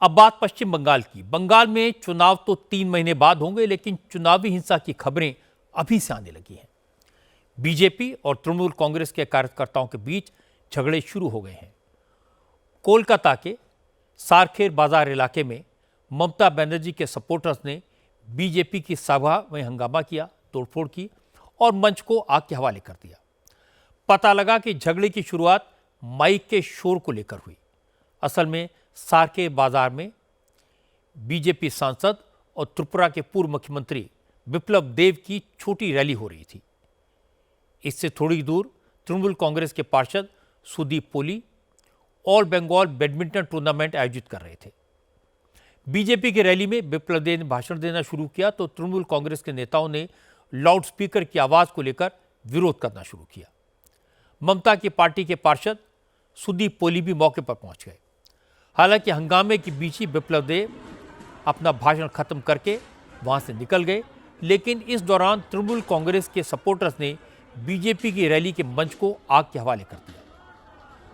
अब बात पश्चिम बंगाल की। बंगाल में चुनाव तो 3 महीने बाद होंगे, लेकिन चुनावी हिंसा की खबरें अभी से आने लगी हैं। बीजेपी और तृणमूल कांग्रेस के कार्यकर्ताओं के बीच झगड़े शुरू हो गए हैं। कोलकाता के सारखेर बाजार इलाके में ममता बनर्जी के सपोर्टर्स ने बीजेपी की सभा में हंगामा किया, तोड़फोड़ की और मंच को आग के हवाले कर दिया। पता लगा कि झगड़े की शुरुआत माइक के शोर को लेकर हुई। असल में सारखेर बाजार में बीजेपी सांसद और त्रिपुरा के पूर्व मुख्यमंत्री बिप्लब देब की छोटी रैली हो रही थी। इससे थोड़ी दूर तृणमूल कांग्रेस के पार्षद सुदीप पोली ऑल बंगाल बैडमिंटन टूर्नामेंट आयोजित कर रहे थे। बीजेपी की रैली में बिप्लब देब ने भाषण देना शुरू किया तो तृणमूल कांग्रेस के नेताओं ने लाउडस्पीकर की आवाज को लेकर विरोध करना शुरू किया। ममता की पार्टी के पार्षद सुदीप पोली भी मौके पर पहुंच गए। हालांकि हंगामे के बीच ही बिप्लब देब अपना भाषण खत्म करके वहां से निकल गए, लेकिन इस दौरान तृणमूल कांग्रेस के सपोर्टर्स ने बीजेपी की रैली के मंच को आग के हवाले कर दिया।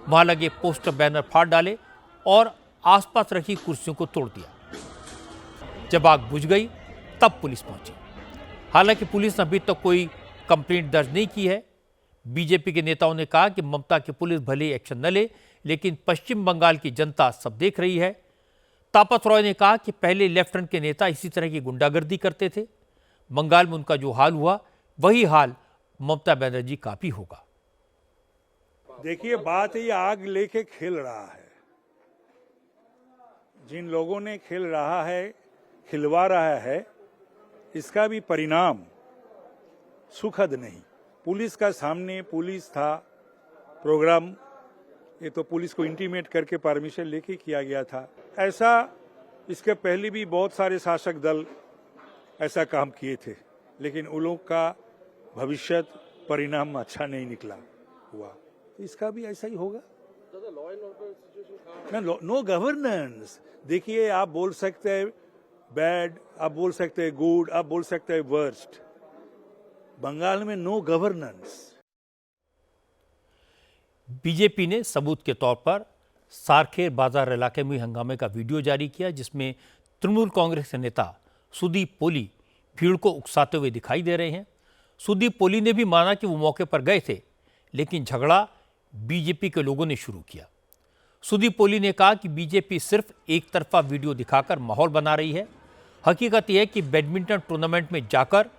वहां लगे पोस्टर बैनर फाड़ डाले और आसपास रखी कुर्सियों को तोड़ दिया। जब आग बुझ गई तब पुलिस पहुंची। हालांकि पुलिस ने अभी तक कोई कंप्लेंट दर्ज नहीं की है। बीजेपी के नेताओं ने कहा कि ममता की पुलिस भले ही एक्शन न ले, लेकिन पश्चिम बंगाल की जनता सब देख रही है। तापस रॉय ने कहा कि पहले लेफ्ट फ्रंट के नेता इसी तरह की गुंडागर्दी करते थे। बंगाल में उनका जो हाल हुआ वही हाल ममता बनर्जी का भी होगा। देखिए, बात ये आग लेके खेल रहा है। जिन लोगों ने खेल रहा है, खिलवा रहा है, इसका भी परिणाम सुखद नहीं। पुलिस का सामने पुलिस था, प्रोग्राम ये तो पुलिस को इंटीमेट करके परमिशन लेके किया गया था। ऐसा इसके पहले भी बहुत सारे शासक दल ऐसा काम किए थे, लेकिन उन लोग का भविष्य परिणाम अच्छा नहीं निकला हुआ, तो इसका भी ऐसा ही होगा। No governance. देखिए, आप बोल सकते हैं बैड, आप बोल सकते हैं गुड, आप बोल सकते हैं वर्स्ट। बंगाल में नो गवर्नेंस। बीजेपी ने सबूत के तौर पर सारखेर बाजार इलाके में हंगामे का वीडियो जारी किया, जिसमें तृणमूल कांग्रेस के नेता सुदीप पोली भीड़ को उकसाते हुए दिखाई दे रहे हैं। सुदीप पोली ने भी माना कि वो मौके पर गए थे, लेकिन झगड़ा बीजेपी के लोगों ने शुरू किया। सुदीप पोली ने कहा कि बीजेपी सिर्फ एक तरफा वीडियो दिखाकर माहौल बना रही है। हकीकत यह है कि बैडमिंटन टूर्नामेंट में जाकर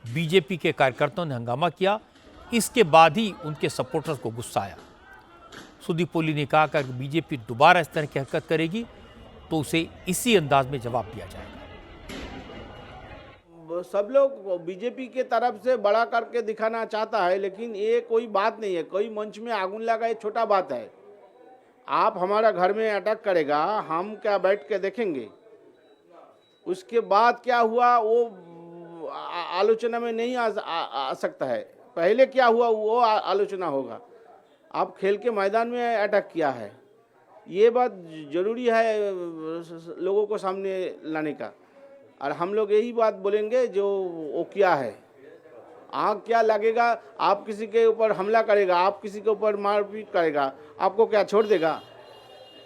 बीजेपी के कार्यकर्ताओं ने हंगामा किया। इसके बाद ही उनके सपोर्टर्स को गुस्सा आया। सुदीप पोली ने कहा कि अगर बीजेपी दोबारा इस तरह की हरकत करेगी तो उसे इसी अंदाज में जवाब दिया जाएगा। सब लोग बीजेपी के तरफ से बड़ा करके दिखाना चाहता है, लेकिन ये कोई बात नहीं है। कोई मंच में आगुन लगा, ये छोटा बात है। आप हमारा घर में अटैक करेगा, हम क्या बैठ के देखेंगे? उसके बाद क्या हुआ वो आलोचना में नहीं आ सकता है। पहले क्या हुआ वो आलोचना होगा। आप खेल के मैदान में अटैक किया है, ये बात जरूरी है लोगों को सामने लाने का। और हम लोग यही बात बोलेंगे जो वो किया है। आग क्या लगेगा? आप किसी के ऊपर हमला करेगा, आप किसी के ऊपर मारपीट करेगा, आपको क्या छोड़ देगा?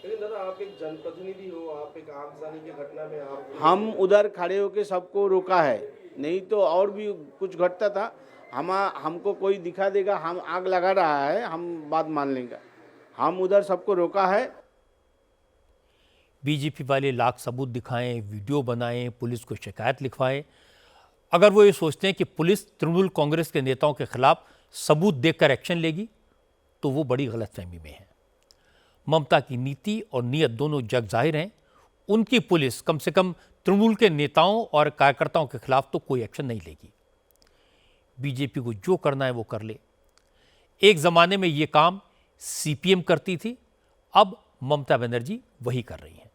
लेकिन दादा, आप एक जनप्रतिनिधि हो, आप एक आगजनी की घटना में आप हम उधर खड़े होकर सबको रोका है, नहीं तो और भी कुछ घटता था। हमको कोई दिखा देगा हम आग लगा रहा है, हम बात मान लेंगे। हम उधर सबको रोका है। बीजेपी वाले लाख सबूत दिखाएं, वीडियो बनाएं, पुलिस को शिकायत लिखवाएं। अगर वो ये सोचते हैं कि पुलिस तृणमूल कांग्रेस के नेताओं के खिलाफ सबूत देकर एक्शन लेगी तो वो बड़ी गलतफहमी में है। ममता की नीति और नीयत दोनों जग जाहिर हैं। उनकी पुलिस कम से कम तृणमूल के नेताओं और कार्यकर्ताओं के खिलाफ तो कोई एक्शन नहीं लेगी। बीजेपी को जो करना है वो कर ले। एक जमाने में ये काम सीपीएम करती थी, अब ममता बनर्जी वही कर रही हैं।